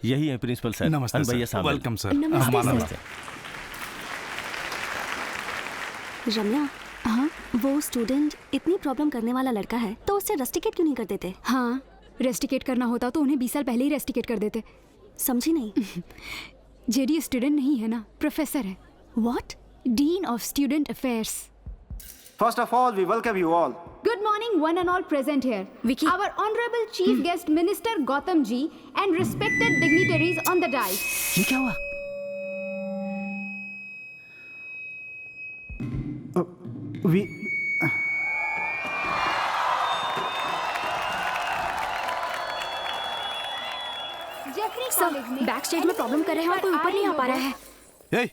यही है principal sir. नमस्ते भैया सर। Welcome sir. नमस्ते रम्या, हाँ वो स्टूडेंट इतनी प्रॉब्लम करने वाला लड़का है तो उससे रेस्टिकेट क्यों नहीं कर देते? हाँ, रेस्टिकेट करना होता तो उन्हें 20 साल पहले ही रेस्टिकेट कर देते। समझी नहीं। जेडी स्टूडेंट नहीं है ना, प्रोफेसर है। What? Dean of student affairs. First of all, we welcome you all. Good morning, one and all present here. Vicky. Our honorable chief guest, Minister Gautam ji, and respected dignitaries on the dais. ये क्या हुआ? We Jeffrey College में back stage में problem कर रहे हैं और कोई ऊपर नहीं आ पा रहा है। ए,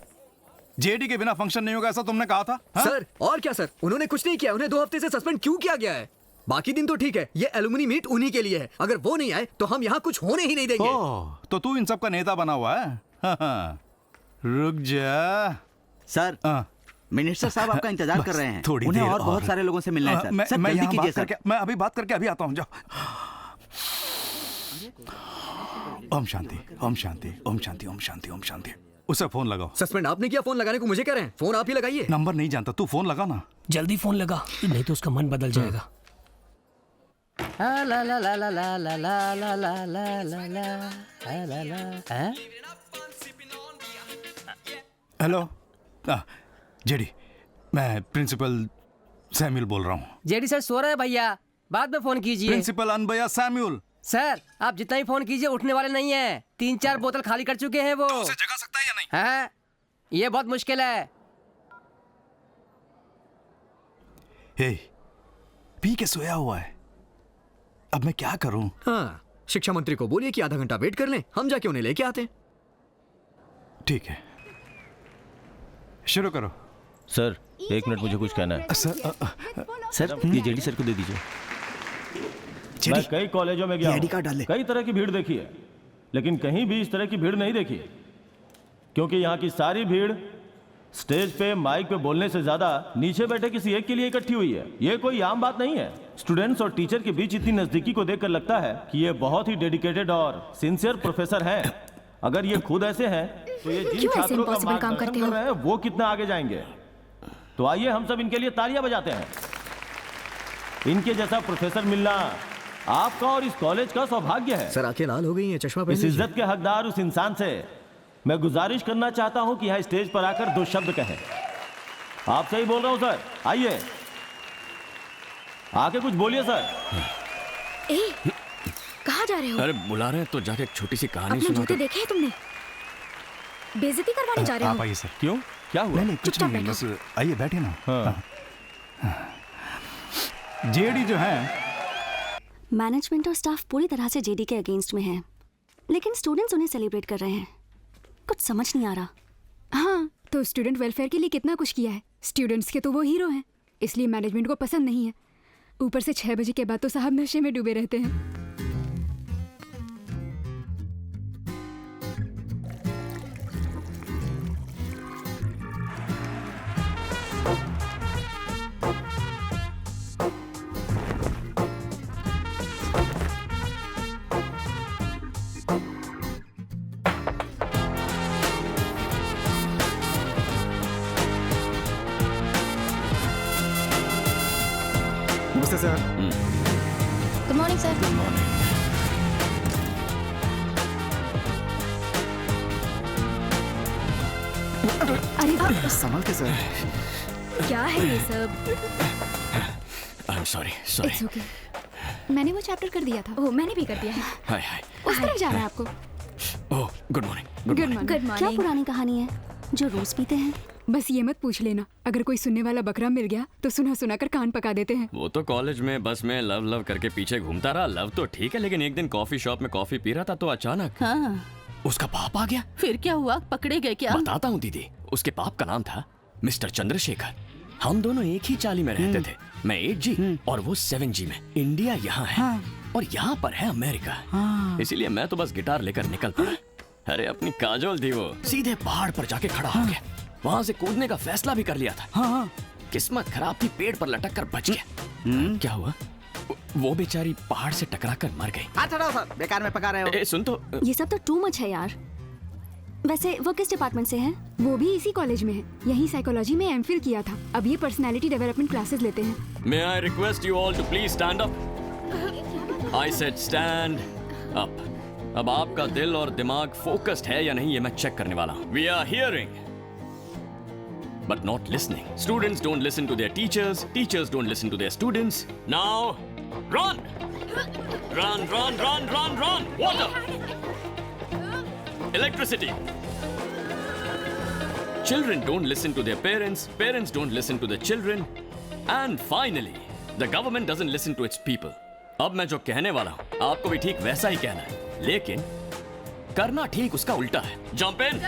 जेडी के बिना फंक्शन नहीं होगा ऐसा तुमने कहा था? हाँ? सर और क्या सर, उन्होंने कुछ नहीं किया। उन्हें 2 हफ्ते से सस्पेंड क्यों किया गया है? बाकी दिन तो ठीक है, ये एलुमनी मीट उन्हीं के लिए है। अगर वो नहीं आए तो हम यहाँ कुछ होने ही नहीं देंगे। ओह, तो तू इन सब का नेता बना हुआ है? हाँ। रुक जा सर। मिनिस्टर साहब आपका इंतजार कर रहे हैं। थोड़ी उन्हें देर और बहुत सारे लोगों से मिलना है सर। सर मैं जल्दी यहाँ कीजिए बात करके, मैं अभी बात करके अभी आता हूँ। जाओ। ओम शांति, ओम शांति, ओम शांति, ओम शांति, ओम शांति। उसे फोन लगाओ। सस्पेंड आपने किया, फोन लगाने को मुझे कह रहे हैं। फोन आप ही लगाइए। नंबर नहीं जानता, तू फोन लगा ना। जल्दी फोन लगा, नहीं तो उसका मन बदल जाएगा। हेलो जेडी, मैं प्रिंसिपल सैम्यूल बोल रहा हूँ। जेडी सर सो रहे हैं भैया, बाद में फोन कीजिए। Principal अनबया Samuel. सर आप जितना ही फोन कीजिए उठने वाले नहीं है। 3-4 बोतल खाली कर चुके हैं वो। उसे जगा सकता है या नहीं? है ये बहुत मुश्किल है। हे, पी के सोया हुआ है, अब मैं क्या करूं? हाँ, शिक्षा मंत्री को बोलिए कि आधा घंटा वेट कर लें, हम जाके उन्हें लेके आते हैं। ठीक है, शुरू करो। सर 1 मिनट, मुझे कुछ कहना है। सर ये जेडी सर को दे दीजिए। मैं कई कॉलेजों में गया हूं, कई तरह की भीड़ देखी है, लेकिन कहीं भी इस तरह की भीड़ नहीं देखी, क्योंकि यहाँ की सारी भीड़ स्टेज पे माइक पे बोलने से ज्यादा नीचे बैठे किसी एक के लिए इकट्ठी हुई है। ये कोई आम बात नहीं है। स्टूडेंट्स और टीचर के बीच इतनी नजदीकी को देखकर लगता है कि ये बहुत ही डेडिकेटेड और सिंसियर प्रोफेसर हैं। अगर ये खुद ऐसे हैं तो ये जिन छात्रों का मार्गदर्शन कर रहे हैं वो कितना आगे जाएंगे। तो आइए हम सब इनके लिए तालियां बजाते हैं। इनके जैसा प्रोफेसर मिलना आपका और इस कॉलेज का सौभाग्य है। सर आंखें लाल हो गई हैं, चश्मा पहन इस लीजिए। इज्जत के हकदार उस इंसान से मैं गुजारिश करना चाहता हूं कि यहाँ स्टेज पर आकर 2 शब्द कहें। आपसे ही बोल रहा हूं सर, आइए आके कुछ बोलिए सर। कहाँ जा रहे हो? अरे बुला रहे हैं तो जाके एक छोटी सी कहानी अपने सुना। जूते देखे हैं तुमने? बेइज्जती करवाने जा रहे हो? आप आइए सर। क्यों, क्या हुआ? नहीं कुछ चुपचाप नहीं, बैठो। बस आइए बैठे ना। जेडी जो है, मैनेजमेंट और स्टाफ पूरी तरह से जेडी के अगेंस्ट में है, लेकिन स्टूडेंट्स उन्हें सेलिब्रेट कर रहे हैं। कुछ समझ नहीं आ रहा। हाँ, तो स्टूडेंट वेलफेयर के लिए कितना कुछ किया है। स्टूडेंट्स के तो वो हीरो हैं, इसलिए मैनेजमेंट को पसंद नहीं है। ऊपर से 6 बजे के बाद तो साहब नशे में डूबे रहते हैं। नमस्ते सर। Good morning sir. अरे संभल के सर। क्या है ये सब? I am sorry, sorry. It's okay, मैंने वो चैप्टर कर दिया था। ओह, मैंने भी कर दिया है। हाय हाय। उस तरफ जाना है आपको। Oh good morning. Good morning. क्या पुरानी कहानी है जो रोज पीते हैं? बस ये मत पूछ लेना, अगर कोई सुनने वाला बकरा मिल गया तो सुना सुना कर कान पका देते हैं। वो तो कॉलेज में बस में लव लव करके पीछे घूमता रहा। लव तो ठीक है, लेकिन एक दिन कॉफी शॉप में कॉफी पी रहा था तो अचानक उसका बाप आ गया। फिर क्या हुआ, पकड़े गए क्या? बताता हूँ दीदी। उसके बाप का नाम था मिस्टर चंद्रशेखर। हम दोनों एक ही चाली में रहते थे। मैं 8G और वो 7G में। इंडिया यहाँ है और यहाँ पर है अमेरिका। इसीलिए मैं तो बस गिटार लेकर निकल पड़ा। अरे अपनी काजोल थी वो, सीधे पहाड़ पर जाके खड़ा हो गया। वहाँ से कूदने का फैसला भी कर लिया था। किस्मत खराब थी, पेड़ पर लटक कर बच गया। क्या हुआ, वो बेचारी पहाड़ से टकराकर मर गई। हाथ हटाओ सर, बेकार में पका रहे हो। ए, सुन तो। ये सब तो टू मच है यार। वैसे वो किस डिपार्टमेंट से हैं? वो भी इसी कॉलेज में है, यही साइकोलॉजी में एमफिल किया था। अब ये पर्सनालिटी डेवलपमेंट क्लासेस लेते हैं। May I request you all to please stand up? I said stand up. अब आपका दिल और दिमाग फोकस्ड है या नहीं ये मैं चेक करने वाला हूँ। We are hearing, but not listening. Students don't listen to their teachers. Teachers don't listen to their students. Now, run! Run, run, run, run, run! Water! Electricity! Children don't listen to their parents. Parents don't listen to their children. And finally, the government doesn't listen to its people. अब मैं जो कहने वाला हूँ आपको भी ठीक वैसा ही कहना है, लेकिन करना ठीक उसका उल्टा है। Jump in,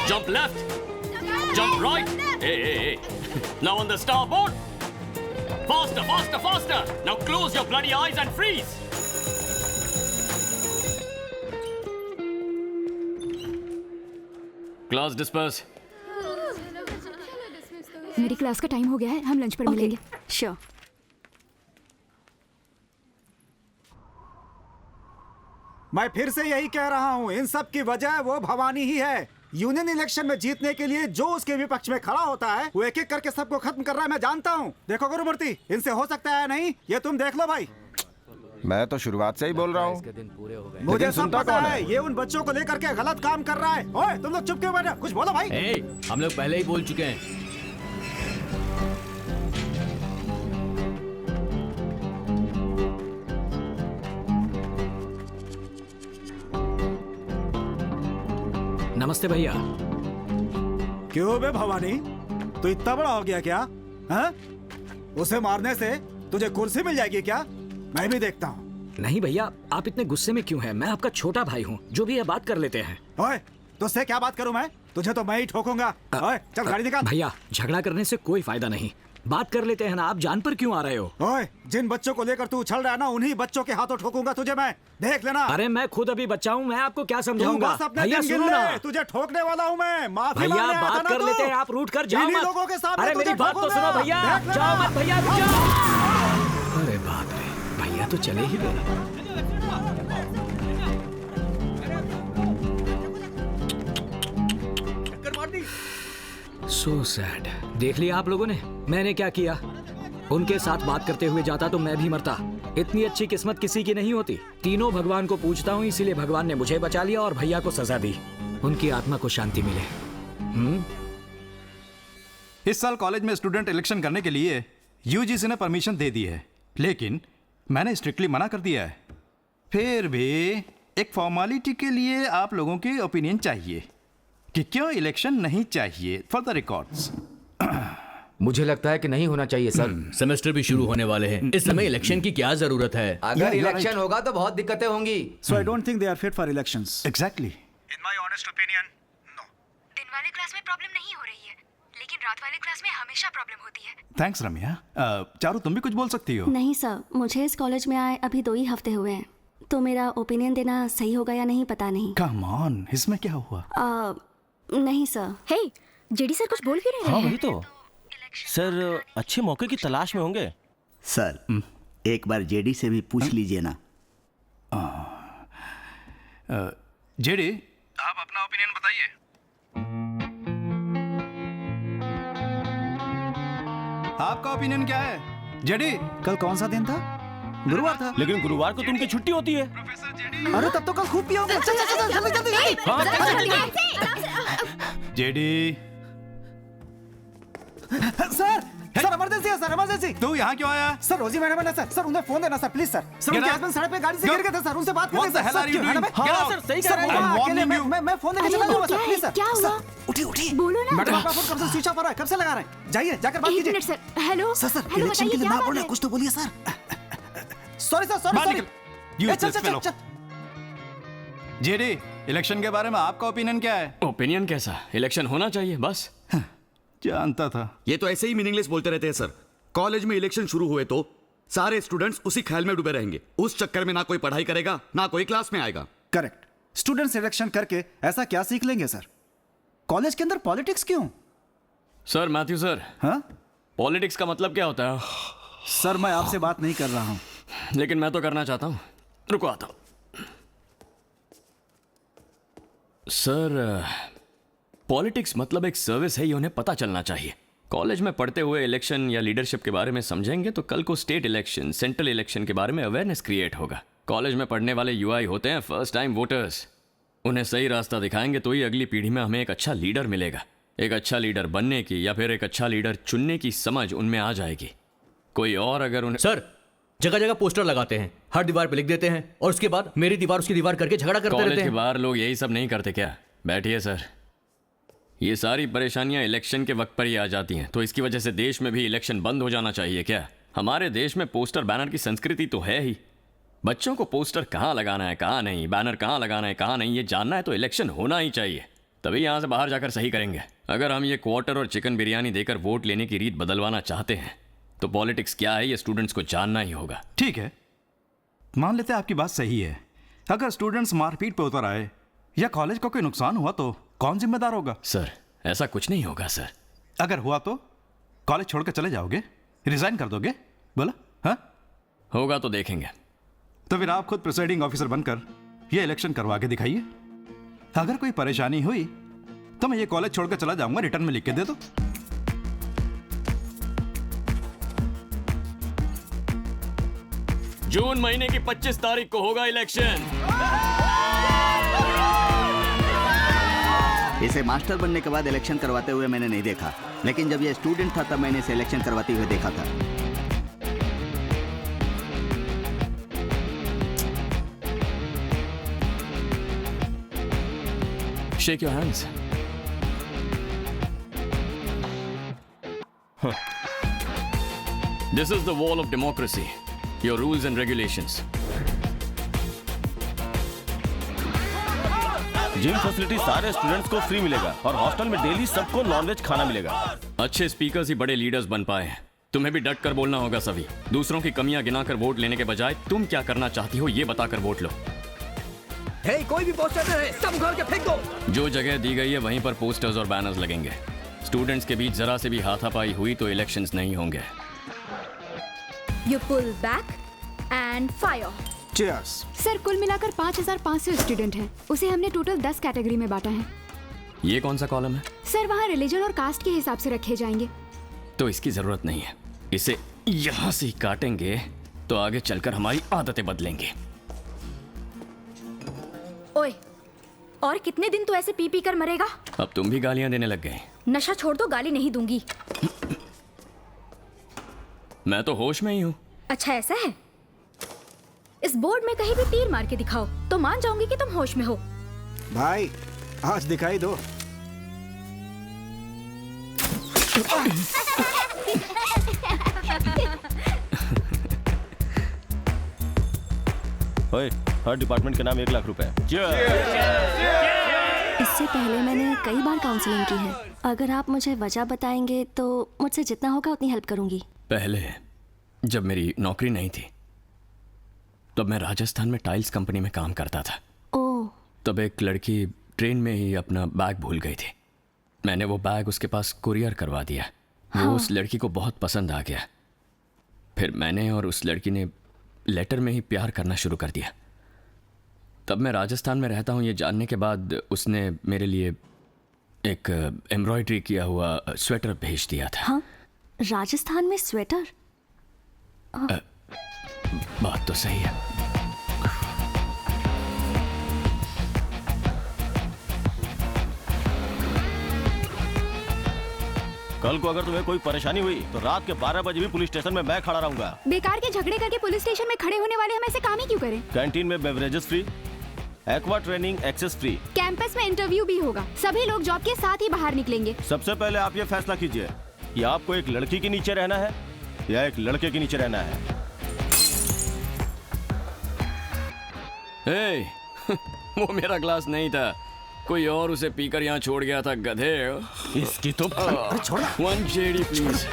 jump left, jump right. Hey, hey, hey. Now on the starboard. Faster, faster, faster. Now close your bloody eyes and freeze. Class disperse. मेरी क्लास का टाइम हो गया है, हम लंच पर मिलेंगे। श्योर। मैं फिर से यही कह रहा हूँ, इन सब की वजह वो भवानी ही है। यूनियन इलेक्शन में जीतने के लिए जो उसके विपक्ष में खड़ा होता है वो एक एक करके सबको खत्म कर रहा है। मैं जानता हूँ। देखो गुरुमूर्ति, इनसे हो सकता है नहीं, ये तुम देख लो भाई। मैं तो शुरुआत से ही बोल रहा हूँ। मुझे सब पता है ये उन बच्चों को लेकर के गलत काम कर रहा है। ओए तुम लोग चुप क्यों बैठे? कुछ बोलो भाई। हम लोग पहले ही बोल चुके हैं। नमस्ते भैया। क्यों बे भवानी, तू इतना बड़ा हो गया क्या? हाँ? उसे मारने से तुझे कुर्सी मिल जाएगी क्या? मैं भी देखता हूँ। नहीं भैया, आप इतने गुस्से में क्यों हैं? मैं आपका छोटा भाई हूँ, जो भी है बात कर लेते हैं। ओए, तुझसे क्या बात करूँ मैं? तुझे तो मैं ही ठोकूंगा। ओए, चल गाड़ी निकाल। भैया, झगड़ा करने से कोई फायदा नहीं, बात कर लेते हैं ना। आप जान पर क्यों आ रहे हो? ओए, जिन बच्चों को लेकर तू उछल रहा है ना, उन्हीं बच्चों के हाथों ठोकूंगा तुझे मैं। देख लेना। अरे मैं खुद अभी बच्चा हूँ, मैं आपको क्या तू समझाऊंगा? बस अपने भैया दिन सुनो गिन ना। ले, तुझे ठोकने वाला हूँ मैं। माफी भैया मांगने आया था बात ना कर तू? लेते हैं, आप रूठ कर जाओ इन्हीं मत। लोगों के सामने अरे मेरी तुझे बात तो ठोकूंगा। सुनो भैया, देख लेना। जाओ मत भैया, रुक जाओ। अरे बाप रे, भैया तो चले ही गए। So sad। देख लिया आप लोगों ने मैंने क्या किया? उनके साथ बात करते हुए जाता तो मैं भी मरता। इतनी अच्छी किस्मत किसी की नहीं होती। तीनों भगवान को पूछता हूँ, इसीलिए भगवान ने मुझे बचा लिया और भैया को सजा दी। उनकी आत्मा को शांति मिले। इस साल कॉलेज में स्टूडेंट इलेक्शन करने के लिए यूजीसी ने परमिशन दे दी है, लेकिन मैंने स्ट्रिक्टली मना कर दिया है। फिर भी एक फॉर्मेलिटी के लिए आप लोगों की ओपिनियन चाहिए कि क्यों इलेक्शन नहीं चाहिए फॉर द रिकॉर्ड्स। मुझे लगता है कि नहीं होना चाहिए सर। सेमेस्टर भी शुरू होने वाले हैं, इस समय इलेक्शन की क्या जरूरत है? अगर इलेक्शन होगा तो बहुत दिक्कतें होंगी। So I don't think they are fit for elections. Exactly. In my honest opinion, no. दिन वाले क्लास में प्रॉब्लम नहीं हो रही है, लेकिन रात वाले क्लास में हमेशा प्रॉब्लम होती है। थैंक्स रम्या। चारू तुम भी कुछ बोल सकती हो? नहीं सर, मुझे इस कॉलेज में आए अभी 2 ही हफ्ते हुए हैं, तो मेरा ओपिनियन देना सही होगा या नहीं पता नहीं। कम ऑन, इसमें क्या हुआ? नहीं सर। हे, जेडी सर कुछ बोल क्यों नहीं रहे हाँ हैं? वही तो सर, अच्छे मौके की तलाश में होंगे। सर एक बार जेडी से भी पूछ लीजिए ना। जेडी, आप अपना ओपिनियन बताइए। आपका ओपिनियन क्या है जेडी? कल कौन सा दिन था? गुरुवार था। लेकिन गुरुवार को तुमकी छुट्टी होती है। अरे तब तो कल खूब पियोगे। चल चल चल जल्दी जल्दी। जेडी। सर सर इमरजेंसी है सर, इमरजेंसी। तू यहाँ क्यों आया? सर रोजी मैडम है ना सर, उन्हें फोन देना सर प्लीज सर। सर उनके हस्बैंड सड़क पे गाड़ी से गिर गए थे सर, उनसे बात करनी है सर। हाँ सर सही कह रहे हैं। अकेले मैं फोन लेके चला जाऊंगा सर, प्लीज सर। क्या हुआ? उठी उठी। बोलो ना। मैडम आपका फोन कब से स्विच ऑफ हो रहा है? कब से लगा रहे हैं? जाइए जाकर बात एक कीजिए। Minute sir. Hello sir hello, election के बताइए लिए क्या ना बात बोले, है? कुछ तो बोलिए सर। Sorry sir, sorry. चल चल चल। जेडी, इलेक्शन के बारे में आपका ओपिनियन क्या है? ओपिनियन कैसा? इलेक्शन होना चाहिए बस। जानता था। ये तो ऐसे ही मीनिंगलेस बोलते रहते हैं सर। कॉलेज में इलेक्शन शुरू हुए तो सारे स्टूडेंट्स उसी ख्याल में डूबे रहेंगे। उस चक्कर में ना कोई पढ़ाई करेगा, ना कोई क्लास में आएगा। करेक्ट। स्टूडेंट्स इलेक्शन करके ऐसा क्या सीख लेंगे सर? कॉलेज के अंदर पॉलिटिक्स क्यों? सर मैथ्यू सर, हाँ पॉलिटिक्स का मतलब क्या होता है? सर मैं आपसे बात नहीं कर रहा हूं। लेकिन मैं तो करना चाहता हूँ। रुको आता हूँ। सर, पॉलिटिक्स मतलब एक सर्विस है, ये उन्हें पता चलना चाहिए। कॉलेज में पढ़ते हुए इलेक्शन या लीडरशिप के बारे में समझेंगे तो कल को स्टेट इलेक्शन, सेंट्रल इलेक्शन के बारे में अवेयरनेस क्रिएट होगा। कॉलेज में पढ़ने वाले यूआई होते हैं फर्स्ट टाइम वोटर्स। उन्हें सही रास्ता दिखाएंगे तो ही अगली पीढ़ी में हमें एक अच्छा लीडर मिलेगा। एक अच्छा लीडर बनने की या फिर एक अच्छा लीडर चुनने की समझ उनमें आ जाएगी। कोई और अगर उन्हें सर, जगह जगह पोस्टर लगाते हैं, हर दीवार पे लिख देते हैं और उसके बाद मेरी दीवार उसकी दीवार करके झगड़ा करते रहते कॉलेज के हैं। बाहर लोग यही सब नहीं करते क्या? बैठिए सर। ये सारी परेशानियां इलेक्शन के वक्त पर ही आ जाती हैं, तो इसकी वजह से देश में भी इलेक्शन बंद हो जाना चाहिए क्या? हमारे देश में पोस्टर बैनर की संस्कृति तो है ही। बच्चों को पोस्टर कहाँ लगाना है कहाँ नहीं, बैनर कहाँ लगाना है कहाँ नहीं, ये जानना है तो इलेक्शन होना ही चाहिए। तभी यहाँ से बाहर जाकर सही करेंगे। अगर हम ये क्वार्टर और चिकन बिरयानी देकर वोट लेने की रीत बदलवाना चाहते हैं तो पॉलिटिक्स क्या है ये स्टूडेंट्स को जानना ही होगा। ठीक है, मान लेते हैं आपकी बात सही है। अगर स्टूडेंट्स मारपीट पे उतर आए या कॉलेज को कोई नुकसान हुआ तो कौन जिम्मेदार होगा? सर, ऐसा कुछ नहीं होगा सर। अगर हुआ तो कॉलेज छोड़कर चले जाओगे, रिजाइन कर दोगे? बोला हाँ? होगा तो देखेंगे। तो फिर आप खुद प्रिसाइडिंग ऑफिसर बनकर ये इलेक्शन करवा के दिखाइए। अगर कोई परेशानी हुई तो मैं ये कॉलेज छोड़कर चला जाऊंगा, रिटर्न में लिख के दे दो। जून महीने की 25 तारीख को होगा इलेक्शन। इसे मास्टर बनने के बाद इलेक्शन करवाते हुए मैंने नहीं देखा, लेकिन जब ये स्टूडेंट था तब मैंने इसे इलेक्शन करवाते हुए देखा था। Shake your hands. This is the wall of democracy. Your rules and regulations. Gym facility सारे स्टूडेंट्स को फ्री मिलेगा और हॉस्टल में डेली सबको नॉनवेज खाना मिलेगा। अच्छे स्पीकर्स ही बड़े लीडर्स बन पाए हैं। तुम्हें भी डट कर बोलना होगा सभी। दूसरों की कमियां गिनाकर वोट लेने के बजाय तुम क्या करना चाहती हो ये बताकर वोट लो। हे, कोई भी पोस्टर न रहे, सब उखाड़ के फेंक दो। जो जगह दी गई है वहीं पर पोस्टर्स और बैनर्स लगेंगे। स्टूडेंट्स के बीच जरा से भी हाथापाई हुई तो इलेक्शंस नहीं होंगे। You pull back and fire. Cheers. Sir, कुल मिलाकर 5,500 स्टूडेंट हैं। उसे हमने टोटल 10 कैटेगरी में बांटा है। ये कौन सा कॉलम है? सर, वहाँ रिलीजन और कास्ट के हिसाब से रखे जाएंगे। तो इसकी जरूरत नहीं है। इसे यहाँ से ही काटेंगे तो आगे चलकर हमारी आदतें बदलेंगे। ओए, और कितने दिन तू ऐसे पी पी कर मरेगा? अब तुम भी गालियां देने लग गए। नशा छोड़ दो, गाली नहीं दूंगी। मैं तो होश में ही हूँ। अच्छा ऐसा है? इस बोर्ड में कहीं भी तीर मार के दिखाओ तो मान जाऊंगी कि तुम होश में हो। भाई, आज दिखाई दो। ओए, हर डिपार्टमेंट के नाम 1 लाख रुपए। इससे पहले मैंने कई बार काउंसलिंग की है। अगर आप मुझे वजह बताएंगे तो मुझसे जितना होगा उतनी हेल्प करूंगी। पहले जब मेरी नौकरी नहीं थी तब मैं राजस्थान में टाइल्स कंपनी में काम करता था। ओह। तब एक लड़की ट्रेन में ही अपना बैग भूल गई थी। मैंने वो बैग उसके पास कुरियर करवा दिया। वो उस लड़की को बहुत पसंद आ गया। फिर मैंने और उस लड़की ने लेटर में ही प्यार करना शुरू कर दिया। तब मैं राजस्थान में रहता हूँ ये जानने के बाद उसने मेरे लिए एक एम्ब्रॉयडरी किया हुआ स्वेटर भेज दिया था। हाँ? राजस्थान में स्वेटर? बात तो सही है। कल को अगर तुम्हें कोई परेशानी हुई तो रात के 12 बजे भी पुलिस स्टेशन में मैं खड़ा रहूंगा। बेकार के झगड़े करके पुलिस स्टेशन में खड़े होने वाले हम ऐसे काम ही क्यों करें? कैंटीन में beverages free, aqua training access free. Campus में इंटरव्यू भी होगा। सभी लोग जॉब के साथ ही बाहर निकलेंगे। सबसे पहले आप ये फैसला कीजिए कि आपको एक लड़की के नीचे रहना है या एक लड़के के नीचे रहना है। वो मेरा ग्लास नहीं था, कोई और उसे पीकर यहाँ छोड़ गया था गधे। इसकी तो छोड़। 1 JD प्लीज।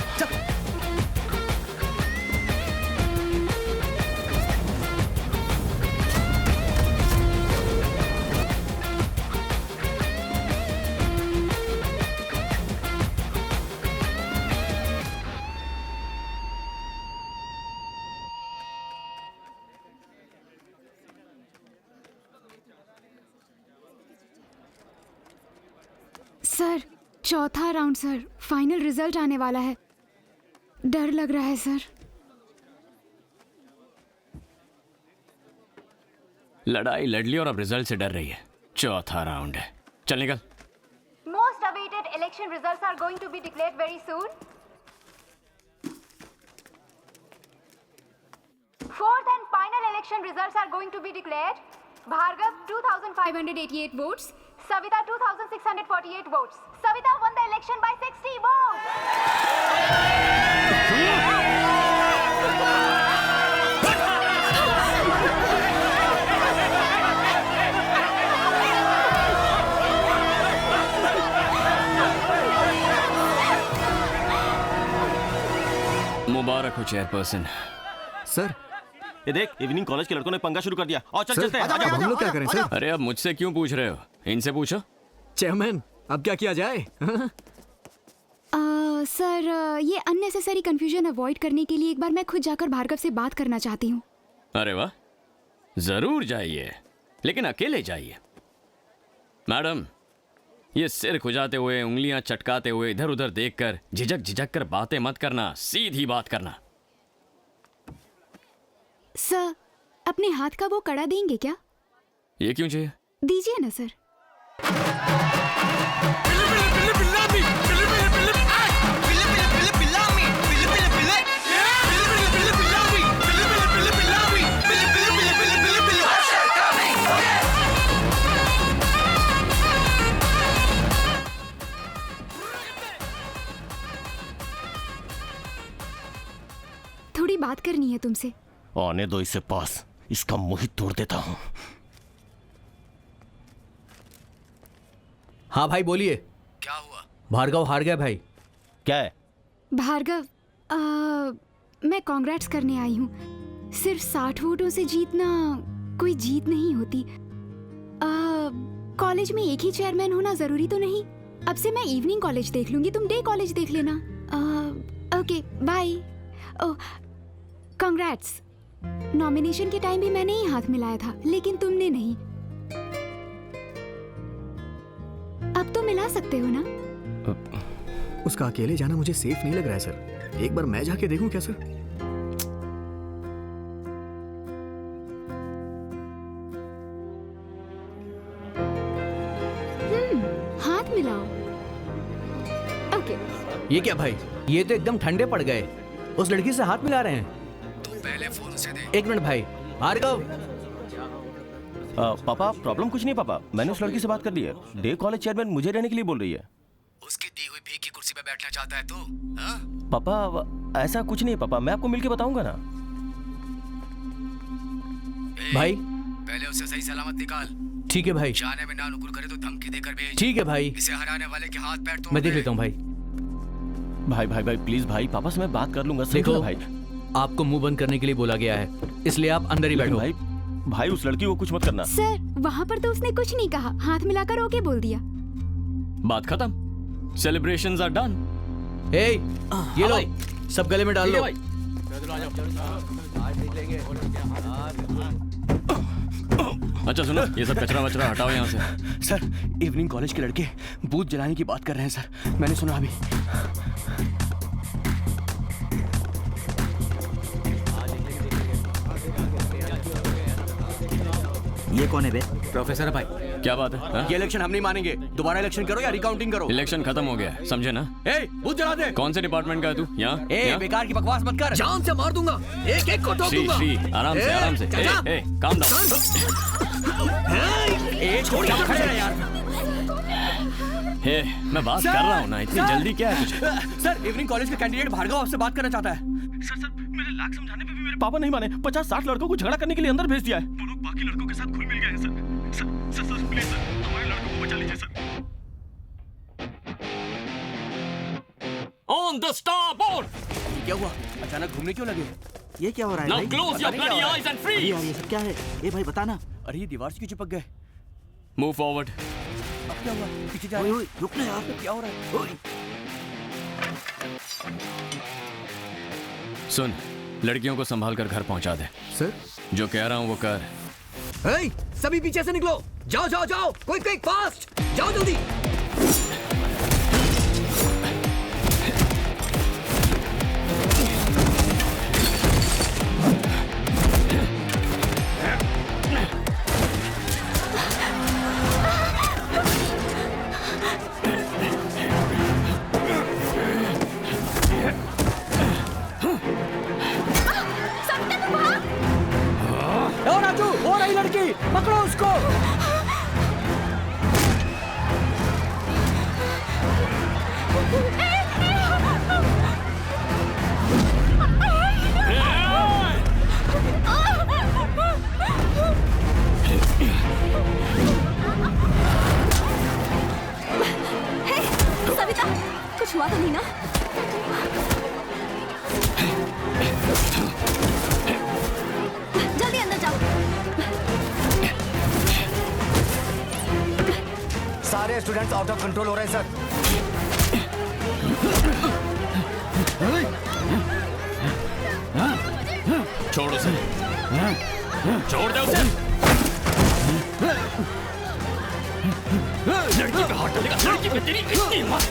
सर, चौथा राउंड सर, फाइनल रिजल्ट आने वाला है। डर लग रहा है सर। लड़ाई लड़ ली और अब रिजल्ट से डर रही है। चौथा राउंड है, चल निकल। Most awaited election results are going to be declared very soon. Fourth and final election results are going to be declared. Bhargav 2,588 votes. Savita 2,648 votes. Savita won the election by 60 votes. मुबारक हो chairperson. Sir, ये देख, evening college के लड़कों ने पंगा शुरू कर दिया। और चल चलते हैं। अब हम लोग क्या करें सर? अरे अब मुझसे क्यों पूछ रहे हो, इनसे पूछो। चेयरमैन, अब क्या किया जाए? सर, ये अननेसेसरी कंफ्यूजन अवॉइड करने के लिए एक बार मैं खुद जाकर भार्गव से बात करना चाहती हूँ। अरे वाह, जरूर जाइए, लेकिन अकेले जाइए। मैडम, ये सिर खुजाते हुए, उंगलियां चटकाते हुए, इधर उधर देखकर झिझक कर बातें मत करना, सीधी बात करना। सर, अपने हाथ का वो कड़ा देंगे क्या? ये क्यों चाहिए? दीजिए ना सर। थोड़ी बात करनी है तुमसे। आने दो इसे पास, इसका मुंह ही तोड़ देता हूँ। हाँ भाई बोलिए। क्या हुआ? भार्गव हार गया भाई। क्या है? भार्गव, मैं कांग्रेट्स करने आई हूँ। सिर्फ 60 वोटों से जीतना कोई जीत नहीं होती। कॉलेज में एक ही चेयरमैन होना जरूरी तो नहीं। अब से मैं इवनिंग कॉलेज देख लूंगी, तुम डे कॉलेज देख लेना। Okay bye. कांग्रेट्स। नॉमिनेशन के टाइम भी मैंने ही हाथ मिलाया था, लेकिन तुमने नहीं। अब तो मिला सकते हो ना? उसका अकेले जाना मुझे सेफ नहीं लग रहा है सर। एक बार मैं जाके देखूं क्या सर? हाथ मिलाओ। ओके। ये क्या भाई, ये तो एकदम ठंडे पड़ गए। उस लड़की से हाथ मिला रहे हैं। पहले फोन से दे। एक मिनट भाई। भार्गव। पापा, प्रॉब्लम कुछ नहीं पापा, मैंने उस लड़की से बात कर ली है। डे कॉलेज चेयरमैन मुझे रहने के लिए बोल रही है। उसकी दी हुई भीख की कुर्सी पे बैठना चाहता है तो? पापा, ऐसा कुछ नहीं पापा, मैं आपको मिलके बताऊंगा ना। भाई पहले उसे सही सलामत निकाल। ठीक है भाई। जाने में ना नुकुर करे तो धमकी देकर भेज। ठीक है भाई। इसे हराने वाले के हाथ पैर तोड़ मैं देख लेता हूँ भाई। भाई भाई भाई प्लीज भाई, पापा से मैं बात कर लूंगा। देखो भाई, आपको मुंह बंद करने के लिए बोला गया है, इसलिए आप अंदर ही बैठो। भाई भाई, उस लड़की को कुछ मत करना। सर, वहाँ पर तो उसने कुछ नहीं कहा, हाथ मिलाकर ओके बोल दिया। बात खत्म। Celebrations are done. ए, ये लो, सब गले में डाल लो। अच्छा सुनो, ये सब कचरा वचरा हटाओ यहाँ से। सर, इवनिंग कॉलेज के लड़के बूथ जलाने की बात कर रहे हैं सर, मैंने सुना अभी। ये कौन है बे? प्रोफेसर भाई। क्या बात है? हा? ये इलेक्शन हम नहीं मानेंगे। दोबारा इलेक्शन करो या रिकाउंटिंग करो। इलेक्शन खत्म हो गया, समझे ना? ए, बूथ जला दे। कौन से डिपार्टमेंट का है तू? यहाँ? ए, बेकार की बकवास मत कर। जान से मार दूंगा, एक एक को ठोक दूंगा। आराम से, आराम से। ए, काम डाउन। ए, छोड़ जा, खड़े रह यार। हे, मैं बात कर रहा हूँ ना, इतनी जल्दी क्या है तुझे? सर, इवनिंग कॉलेज का कैंडिडेट भार्गव आपसे बात करना चाहता है। सर, मेरे लाख समझाने पे भी मेरे पापा नहीं माने। 50-60 लड़कों को झगड़ा करने के लिए अंदर भेज दिया है। वो लोग बाकी लड़कों के साथ घुल मिल गए हैं सर। सर प्लीज सर, हमारे लड़कों को बचा लीजिए sir. On the stop board. क्या हुआ? अचानक घूमने क्यों लगे? ये क्या हो रहा है Now भाई? close your bloody eyes and freeze. ये सब क्या है? ये भाई बताना। अरे ये दीवार से क्यों चिपक गए? Move forward. अब क्या हुआ? पीछे जा। ओए रुक ना यार, क्या हो रहा है? ओए सुन, लड़कियों को संभाल कर घर पहुंचा दे। सर, जो कह रहा हूँ वो कर। सभी पीछे से निकलो। जाओ जाओ जाओ, क्विक क्विक फास्ट, जाओ जल्दी। कुछ हुआ तो नहीं ना? जल्दी अंदर जाओ। सारे स्टूडेंट्स आउट ऑफ कंट्रोल हो रहे हैं सर। छोड़ उसे, छोड़ दे उसे। लड़की पे हाथ डालेगा, लड़की पे तेरी इतनी हिम्मत।